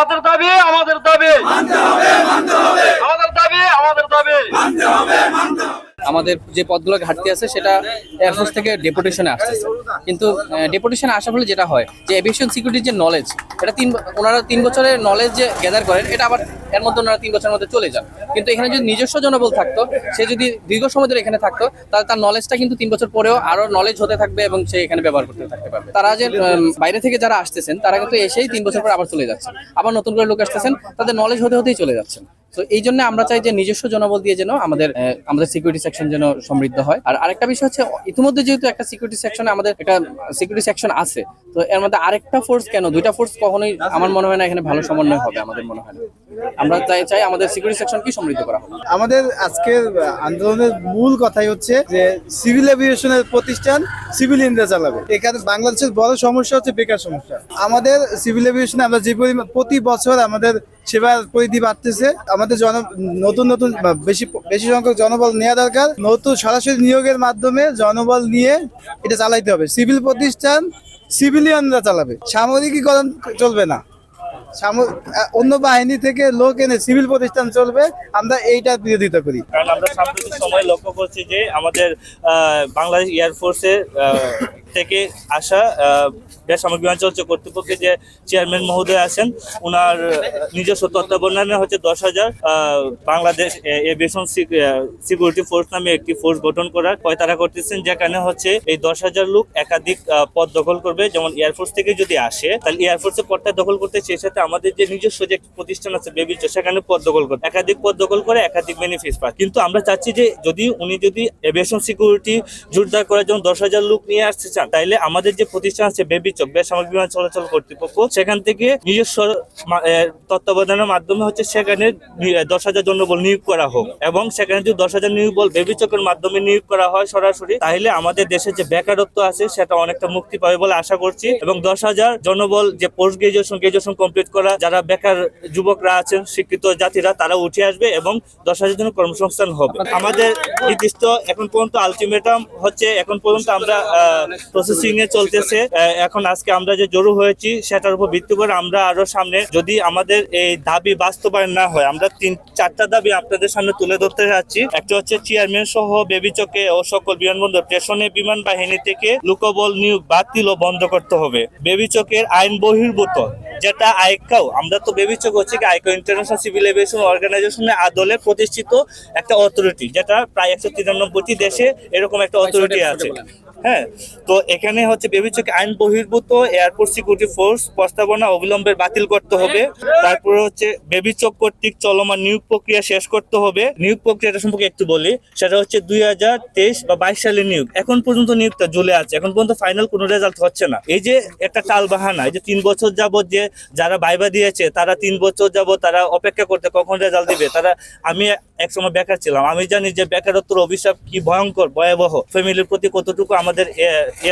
আমাদের দাবি আমাদের দাবি আমাদের দাবি আমাদের দাবি। আমাদের যে পদগুলো ঘাটতি আছে সেটা এয়ারফোর্স থেকে ডেপুটেশনে আসতেছে, কিন্তু ডেপুটেশনে আসার ফলে যেটা হয় যে এভিয়েশন সিকিউরিটির যে নলেজ, এটা ওনারা 3 বছরের নলেজ যে গ্যাদার করেন, এটা আবার এর মধ্যে ওনারা 3 বছরের মধ্যে চলে যান। কিন্তু এখানে যদি নিজস্ব জনবল থাকতো, সে যদি দীর্ঘ সময় ধরে এখানে থাকতো, তাহলে তার নলেজটা কিন্তু 3 বছর পরেও আরো নলেজ হতে থাকবে এবং সে এখানে ব্যবহার করতে থাকতে পারবে। তারা যে বাইরে থেকে যারা আসতেছেন, তারা কিন্তু এসেই 3 বছর পর আবার চলে যাচ্ছেন, আবার নতুন করে লোক আসতেছেন, তাদের নলেজ হতে হতেই চলে যাচ্ছেন। তো এই জন্য আমরা চাই যে নিজস্ব জনবল দিয়ে যেন আমাদের সিকিউরিটি সেকশন যেন সমৃদ্ধ হয়। আর আরেকটা বিষয় হচ্ছে, ইতিমধ্যে যেহেতু একটা সিকিউরিটি সেকশনে আমাদের একটা সিকিউরিটি সেকশন আছে, তো এর মধ্যে আরেকটা ফোর্স কেন, 2টা ফোর্স কখনোই আমার মনে হয় না এখানে ভালো সমন্বয় হবে, আমাদের মনে হয় না। আমরা চাই আমাদের সিকিউরিটি সেকশন কি সমৃদ্ধ করা হবে। আমাদের আজকের আন্দোলনের মূল কথাই হচ্ছে যে সিভিল এভিয়েশনের প্রতিষ্ঠান সিভিলিয়ানরা চালাবে। এখানে বাংলাদেশের বড় সমস্যা হচ্ছে বেকার সমস্যা। আমাদের সিভিল এভিয়েশনে আমরা যে পরিমাণ প্রতি বছর আমাদের সেবার পরিধি বাড়তেছে, আমাদের নতুন নতুন বেশি সংখ্যক জনবল নেওয়া দরকার। নতুন সরাসরি নিয়োগের মাধ্যমে জনবল নিয়ে এটা চালাইতে হবে। সিভিল প্রতিষ্ঠান সিভিলিয়ানরা চালাবে, সামরিকীকরণ চলবে না। অন্য বাহিনী থেকে লোক এনে সিভিল প্রতিষ্ঠান চলবে, আমরা এইটার বিরোধিতা করি। কারণ আমরা সাম্প্রতিক সময় লক্ষ্য করছি যে আমাদের বাংলাদেশ এয়ারফোর্সের থেকে আসা বেসামরিক বিমান চলাচল কর্তৃপক্ষের যে চেয়ারম্যান মহোদয় আছেন, ওনার নিজস্ব তত্ত্বাবধানে হচ্ছে 10,000 বাংলাদেশ এভিয়েশন সিকিউরিটি ফোর্স নামে একটি ফোর্স গঠন করার তারা করতেছেন, যেখানে হচ্ছে এই 10,000 লোক একাধিক পদ দখল করবে। যেমন এয়ারফোর্স থেকে যদি আসে, তাহলে এয়ারফোর্সের পদটা দখল করতে, সেই সাথে আমাদের যে নিজস্ব যে প্রতিষ্ঠান আছে বেবিচ, সেখানে পদ দখল করে একাধিক পদ দখল করে একাধিক বেনিফিট পায়। কিন্তু আমরা চাচ্ছি যে উনি যদি এভিয়েশন সিকিউরিটি জোরদার করার জন্য 10,000 লোক নিয়ে আসতে চান, তাইলে আমাদের যে প্রতিষ্ঠান আছে বেবিচ, বেসামরিক বিমান চলাচল কর্তৃপক্ষ, সেখান থেকে নিজস্ব তত্ত্বাবধানের মাধ্যমে হচ্ছে সেখানে 10,000 জনবল নিয়োগ করা হোক, এবং সেখানে যদি 10,000 নিয়োগ বল বেবিচকের মাধ্যমে নিয়োগ করা হয় সরাসরি, তাহলে আমাদের দেশে যে বেকারত্ব আছে সেটা অনেকটা মুক্তি পাবে বলে আশা করছি। এবং 10,000 জনবল যে পোস্ট গ্রাজুয়েশন কমপ্লিট করা যারা বেকার যুবকরা আছেন, শিক্ষিত জাতিরা, তারা উঠে আসবে এবং 10,000 জন কর্মসংস্থান হবে। আমাদের নির্দিষ্ট এখন পর্যন্ত আলটিমেটাম হচ্ছে, এখন পর্যন্ত আমরা প্রসেসিং এ চলতেছে। এখন আজকে আমরা যে জড়ো হয়েছি সেটার উপর ভিত্তি করে আমরা আরো সামনে, যদি আমাদের এই দাবি বাস্তবায়ন না হয়, আমরা 3-4টা দাবি আপনাদের সামনে তুলে ধরতে যাচ্ছি। একটা হচ্ছে চেয়ারম্যান সহ বেবিচকে ও সকল বিমানবন্দর স্টেশনে বিমান বাহিনী থেকে লোকবল নিয়োগ বাতিল ও বন্ধ করতে হবে। বেবিচকের আইন বহির্ভূত যেটা আইকাও, আমরা তো বেবিচক হচ্ছে কি আইকাও ইন্টারন্যাশনাল সিভিল এভিয়েশন অর্গানাইজেশনের আদলে প্রতিষ্ঠিত একটা অথরিটি, যেটা প্রায় 193টি দেশে এরকম একটা অথরিটি আছে। হ্যাঁ, তো এখানে হচ্ছে বেবিচকে আইন বহির্ভূত এয়ারপোর্ট সিকিউরিটি ফোর্স প্রস্তাবনা অবিলম্বে বাতিল করতে হবে। তারপরে হচ্ছে বেবিচক কর্তৃক চলমান নিয়োগ প্রক্রিয়া শেষ করতে হবে। নিয়োগ প্রক্রিয়াটা সম্পর্কে একটু বলি, সেটা হচ্ছে 2023 বা 22 সালের নিয়োগ। এখন পর্যন্ত নিয়োগটা ঝুলে আছে, এখন পর্যন্ত ফাইনাল কোনো রেজাল্ট হচ্ছে না। এই যে একটা টাল বাহানা, এই যে 3 বছর যাবত যে যারা ভাইবা দিয়েছে, তারা 3 বছর যাবত তারা অপেক্ষা করতে কখন রেজাল্ট দিবে। আমি একসময় বেকার ছিলাম, আমি জানি যে বেকারত্বের অভিশাপ কি ভয়ঙ্কর, ভয়াবহ, ফ্যামিলির প্রতি কতটুকু আমাদের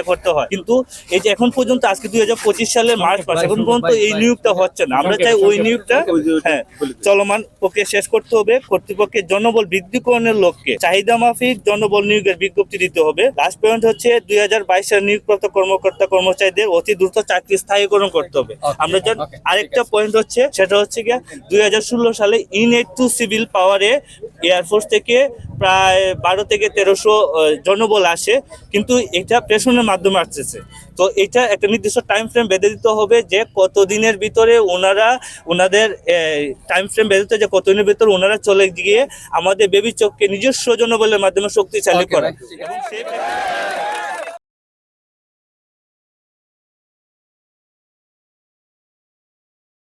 করতে হয়। কিন্তু এই যে এখন পর্যন্ত আজকে 2025 সালের মার্চ মাস, এখন পর্যন্ত এই নিয়োগটা হচ্ছে না। আমরা চাই ওই নিয়োগটা চলমান প্রক্রিয়া শেষ করতে হবে। কর্তৃপক্ষের জনবল বৃদ্ধিকরণের লক্ষ্যে চাহিদা মাফিক জনবল নিয়োগের বিজ্ঞপ্তি দিতে হবে। লাস্ট পয়েন্ট হচ্ছে 2022 সালের নিয়োগপ্রাপ্ত কর্মকর্তা কর্মচারীদের অতি দ্রুত চাকরি স্থায়ীকরণ করতে হবে। আমরা আরেকটা পয়েন্ট হচ্ছে, সেটা হচ্ছে গিয়ে 2016 সালে ইনএড টু সিভিল পাওয়ারে এয়ারফোর্স থেকে প্রায় 12 থেকে 1300 জনবল আসে, কিন্তু এটা প্রেষণের মাধ্যমে আসতেছে। তো এটা একটা নির্দিষ্ট টাইম ফ্রেম বেঁধে দিতে হবে যে কতদিনের ভিতরে ওনাদের টাইম ফ্রেম বেঁধে দিতে, যে কতদিনের ভিতরে ওনারা চলে গিয়ে আমাদের বেবিচককে নিজস্ব জনবলের মাধ্যমে শক্তিশালী করে। এবং সেই